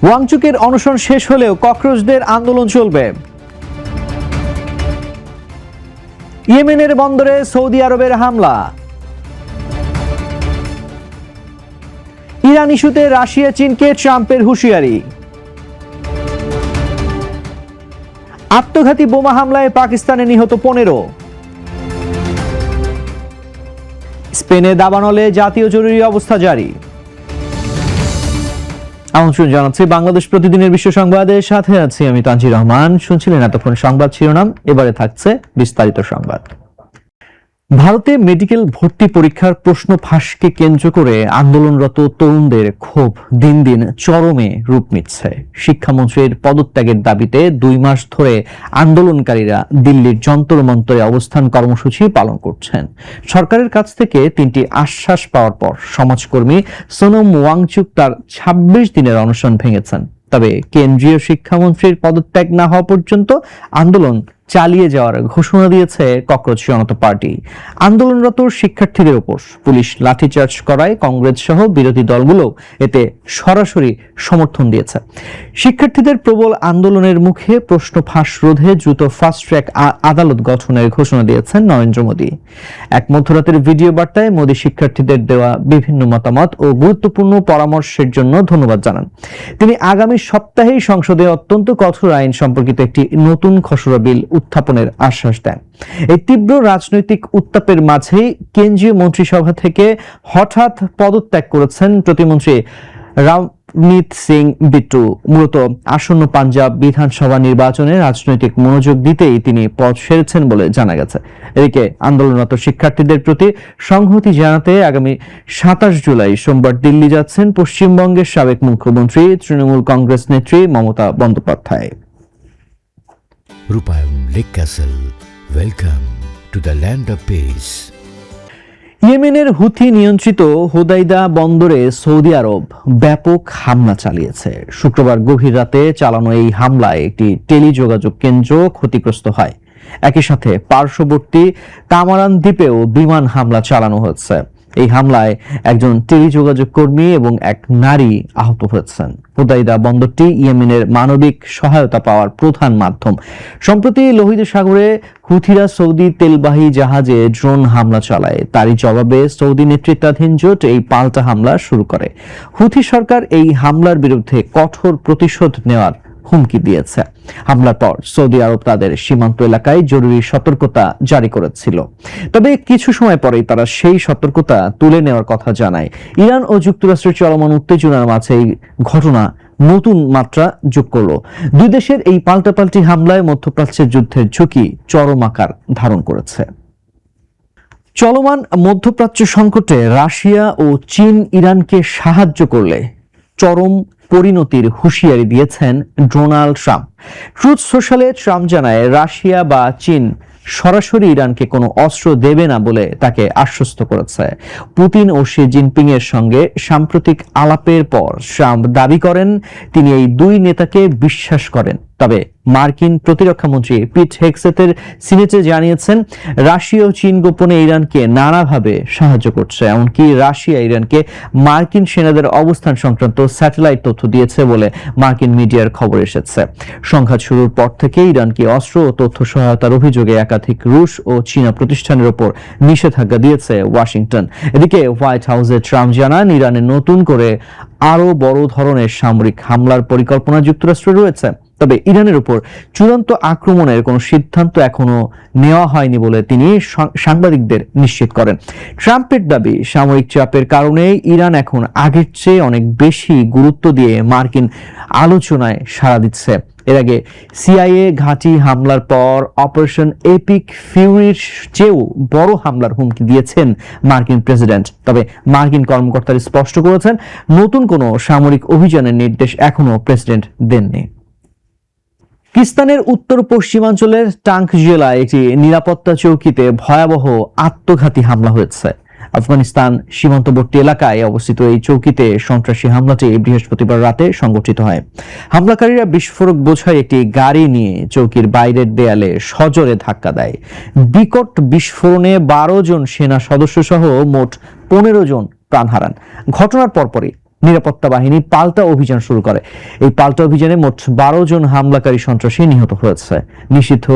ওয়াংচুকের অনশন শেষ হলেও ককরোচদের আন্দোলন চলবে। ইয়েমেনের বন্দরে সৌদি আরবের হামলা। ইরান ইস্যুতে রাশিয়া চীনকে ট্রাম্পের হুঁশিয়ারি। আত্মঘাতী বোমা হামলায় পাকিস্তানে নিহত 15। স্পেনে দাবানলে জাতীয় জরুরি অবস্থা জারি। আমন্ত্রণ জানাচ্ছি বাংলাদেশ প্রতিদিনের বিশ্ব সংবাদের সাথে আছি আমি তানজির রহমান। শুনছিলেন এতক্ষণ সংবাদ শিরোনাম, এবারে থাকছে বিস্তারিত সংবাদ। ভারতে মেডিকেল ভর্তি পরীক্ষার প্রশ্ন ফাঁসকে কেন্দ্র করে আন্দোলনরত তরুণদের ক্ষোভ দিন দিন চরমে রূপ নিচ্ছে। শিক্ষামন্ত্রীর পদত্যাগের দাবিতে 2 মাস ধরে আন্দোলনকারীরা দিল্লির যন্তর মন্তরে অবস্থান কর্মসূচি পালন করছেন। সরকারের কাছ থেকে 3টি আশ্বাস পাওয়ার পর সমাজকর্মী সোনম ওয়াংচুক তার 26 দিনের অনশন ভেঙেছেন। তবে কেন্দ্রীয় শিক্ষামন্ত্রীর পদত্যাগ না হওয়া পর্যন্ত আন্দোলন চালিয়ে যাওয়ার ঘোষণা দিয়েছে ককরোচ জনতা পার্টি। আন্দোলনরত শিক্ষার্থীদের উপর পুলিশ লাঠিচার্জ করায় কংগ্রেস সহ বিরোধী দলগুলো এতে সরাসরি সমর্থন দিয়েছে। শিক্ষার্থীদের প্রবল আন্দোলনের মুখে প্রশ্ন ফাঁস রোধে দ্রুত ফাস্ট ট্র্যাক আদালত গঠনের ঘোষণা দিয়েছেন নরেন্দ্র মোদী। এক মধ্যরাতের ভিডিও বার্তায় মোদী শিক্ষার্থীদের দেওয়া বিভিন্ন মতামত ও গুরুত্বপূর্ণ পরামর্শের জন্য ধন্যবাদ জানান। তিনি আগামী সপ্তাহেই সংসদে অত্যন্ত কঠোর আইন সম্পর্কিত একটি নতুন খসড়া বিল উত্থাপনের আশ্বাস দেন। এই তীব্র রাজনৈতিক উত্তাপের মাঝেই কেন্দ্রীয় মন্ত্রিসভা থেকে হঠাৎ পদত্যাগ করেছেন প্রতিমন্ত্রী রামনীত সিং বিট্টু। মূলত আসন্ন পাঞ্জাব বিধানসভা নির্বাচনে রাজনৈতিক মনোযোগ দিতেই তিনি পদ ছেড়েছেন বলে জানা গেছে। এদিকে আন্দোলনরত শিক্ষার্থীদের প্রতি সংহতি জানাতে আগামী 27 জুলাই সোমবার দিল্লি যাচ্ছেন পশ্চিমবঙ্গের সাবেক মুখ্যমন্ত্রী তৃণমূল কংগ্রেস নেত্রী মমতা বন্দ্যোপাধ্যায়। রূপায়ণ lake castle, welcome to the land of piece. ইয়েমেনের হুথি নিয়ন্ত্রিত হোদাইদা বন্দরে সৌদি আরব ব্যাপক হামলা চালিয়েছে। শুক্রবার গভীর রাতে চালানো এই হামলায় একটি টেলিযোগাযোগ কেন্দ্র ক্ষতিগ্রস্ত হয়। একই সাথে পার্শ্ববর্তী কামারান দ্বীপেও বিমান হামলা চালানো হয়েছে। এই হামলায় একজন টেলিযোগাযোগ কর্মী এবং এক নারী আহত হয়েছেন। হুদাইদা বন্দরটি ইয়েমেনের মানবিক সহায়তা পাওয়ার প্রধান মাধ্যম। সম্প্রতি লোহিত সাগরে হুথিরা সৌদি তেলবাহী জাহাজে ড্রোন হামলা চালায়। তারই জবাবে সৌদি নেতৃত্বাধীন জোট এই পাল্টা হামলা শুরু করে। হুথি সরকার এই হামলার বিরুদ্ধে কঠোর প্রতিশোধ নেওয়ার হুমকি দিয়েছে। হামলার পর সৌদি আরব তাদের সীমান্ত এলাকায় জরুরি সতর্কতা জারি করেছিল। তবে কিছু সময় পরেই তারা সেই সতর্কতা তুলে নেওয়ার কথা জানায়। ইরান ও যুক্তরাষ্ট্রের চলমান উত্তেজনার মাঝে এই ঘটনা নতুন মাত্রা যোগ করল। দুই দেশের এই পাল্টাপাল্টি হামলায় মধ্যপ্রাচ্যের যুদ্ধের ঝুঁকি চরম আকার ধারণ করেছে। চলমান মধ্যপ্রাচ্য সংকটে রাশিয়া ও চীন ইরানকে সাহায্য করলে চরম পরিণতির হুঁশিয়ারি দিয়েছেন ডোনাল্ড ট্রাম্প। ট্রুথ সোশ্যালে ট্রাম্প জানায় রাশিয়া বা চীন সরাসরি ইরানকে কোনো অস্ত্র দেবে না বলে তাকে আশ্বস্ত করেছে। পুতিন ও শি জিনপিং এর সঙ্গে সাম্প্রতিক আলাপের পর ট্রাম্প দাবি করেন তিনি এই 2 নেতাকে বিশ্বাস করেন। তবে মার্কিন প্রতিরক্ষা মন্ত্রী পিট হেগসেথের সিনেটে জানিয়েছেন রাশিয়া ও চীন গোপনে ইরানকে নানাভাবে সাহায্য করছে। এমনকি রাশিয়া ইরানকে মার্কিন সেনাদের অবস্থান সংক্রান্ত স্যাটেলাইট তথ্য দিয়েছে বলে মার্কিন মিডিয়ার খবর এসেছে। সংঘাত শুরুর পর থেকে ইরানকে অস্ত্র ও তথ্য সহায়তার অভিযোগে একাধিক রুশ ও চীনা প্রতিষ্ঠানের উপর নিষেধাজ্ঞা দিয়েছে ওয়াশিংটন। এদিকে হোয়াইট হাউসে ট্রাম্প জানান ইরানে নতুন করে আরো বড় ধরনের সামরিক হামলার পরিকল্পনা যুক্তরাষ্ট্রে রয়েছে। তবে ইরানের উপর চূড়ান্ত আক্রমণের কোনো সিদ্ধান্ত এখনো নেওয়া হয়নি বলে তিনি সাংবাদিকদের নিশ্চিত করেন। ট্রাম্পের দাবি সামরিক চাপের কারণে ইরান এখন আগের চেয়ে অনেক বেশি গুরুত্ব দিয়ে মার্কিন আলোচনায় সাড়া দিচ্ছে। এর আগে সিআইএ ঘাঁটি হামলার পর অপারেশন এপিক ফিউরির চেয়েও বড় হামলার হুমকি দিয়েছেন মার্কিন প্রেসিডেন্ট। তবে মার্কিন কর্মকর্তারা স্পষ্ট করেছেন নতুন কোনো সামরিক অভিযানের নির্দেশ এখনো প্রেসিডেন্ট দেননি। পাকিস্তানের উত্তর পশ্চিমাঞ্চলের টাঙ্ক জেলায় একটি নিরাপত্তা চৌকিতে ভয়াবহ আত্মঘাতী হামলা হয়েছে। আফগানিস্তান সীমান্তবর্তী এলাকায় অবস্থিত এই চৌকিতে সন্ত্রাসী হামলাটি বৃহস্পতিবার রাতে সংঘটিত হয়। হামলাকারীরা বিস্ফোরক বোঝাই একটি গাড়ি নিয়ে চৌকির বাইরের দেয়ালে সজোরে ধাক্কা দেয়। বিকট বিস্ফোরণে 12 জন সেনা সদস্য সহ মোট 15 জন প্রাণ হারান। ঘটনার পরপরই নিরাপত্তা বাহিনী পাল্টা অভিযান শুরু করে। এই পাল্টা অভিযানে মোট 12 জন হামলাকারী সন্ত্রাসী নিহত হয়েছে। নিষিদ্ধ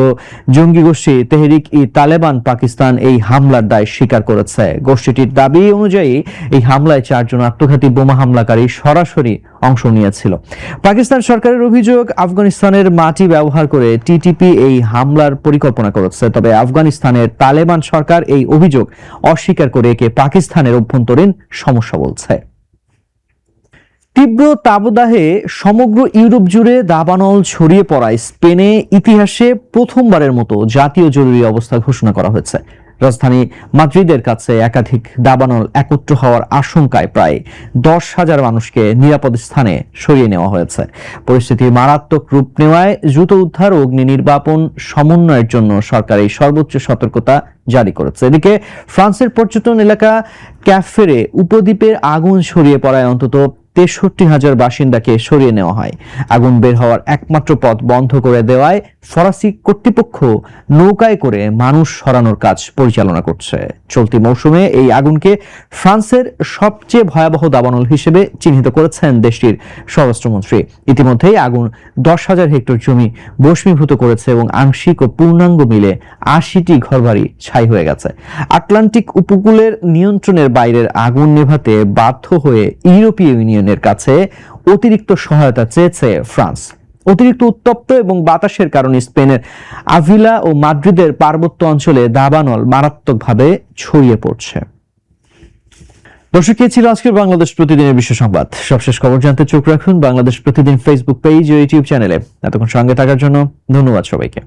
জঙ্গি গোষ্ঠী তেহরিক-ই-তালেবান পাকিস্তান এই হামলার দায় স্বীকার করেছে। গোষ্ঠীটির দাবি অনুযায়ী এই হামলায় 4 জন আত্মঘাতী বোমা হামলাকারী সরাসরি অংশ নিয়েছিল। পাকিস্তান সরকারের অভিযোগ, আফগানিস্তানের মাটি ব্যবহার করে টিটিপি এই হামলার পরিকল্পনা করেছে। তবে আফগানিস্তানের তালেবান সরকার এই অভিযোগ অস্বীকার করে একে পাকিস্তানের অভ্যন্তরীণ সমস্যা বলছে। তীব্র তাপদাহে সমগ্র ইউরোপ জুড়ে দাবানল ছড়িয়ে পড়ায় স্পেনে ইতিহাসে প্রথমবারের মতো জাতীয় জরুরি অবস্থা ঘোষণা করা হয়েছে। রাজধানী মাদ্রিদের কাছে একাধিক দাবানল একত্র হওয়ার আশঙ্কায় প্রায় 10,000 মানুষকে নিরাপদ স্থানে সরিয়ে নেওয়া হয়েছে। পরিস্থিতি মারাত্মক রূপ নেওয়ায় দ্রুত উদ্ধার ও অগ্নি নির্বাপন সমন্বয়ের জন্য সরকার এই সর্বোচ্চ সতর্কতা জারি করেছে। এদিকে ফ্রান্সের পর্যটন এলাকা ক্যাফেরে উপদ্বীপের আগুন ছড়িয়ে পড়ায় অন্তত 63,000 বাসিন্দাকে সরিয়ে নেওয়া হয়। আগুন বের হওয়ার একমাত্র পথ বন্ধ করে দেওয়ায় ফরাসি কর্তৃপক্ষ নৌকায় করে মানুষ সরানোর কাজ পরিচালনা করছে। চলতি মৌসুমে এই আগুনকে ফ্রান্সের সবচেয়ে ভয়াবহ দাবানল হিসেবে চিহ্নিত করেছেন দেশটির স্বরাষ্ট্রমন্ত্রী। ইতিমধ্যেই আগুন 10,000 হেক্টর জমি ভস্মীভূত করেছে এবং আংশিক ও পূর্ণাঙ্গ মিলে 80টি ঘরবাড়ি ছাই হয়ে গেছে। আটলান্টিক উপকূলের নিয়ন্ত্রণের বাইরের আগুন নেভাতে বাধ্য হয়ে ইউরোপীয় ইউনিয়নের কাছে অতিরিক্ত সহায়তা চেয়েছে ফ্রান্স। অতিরিক্ত উত্তপ্ত এবং বাতাসের কারণে স্পেনের আভিলা ও মাদ্রিদের পার্বত্য অঞ্চলে দাবানল মারাত্মকভাবে ছড়িয়ে পড়ছে। দর্শক, এ ছিল আজকের বাংলাদেশ প্রতিদিনের বিশ্ব সংবাদ। সবশেষ খবর জানতে চোখ রাখুন বাংলাদেশ প্রতিদিন ফেসবুক পেজ ও ইউটিউব চ্যানেলে। এতক্ষণ সঙ্গে থাকার জন্য ধন্যবাদ সবাইকে।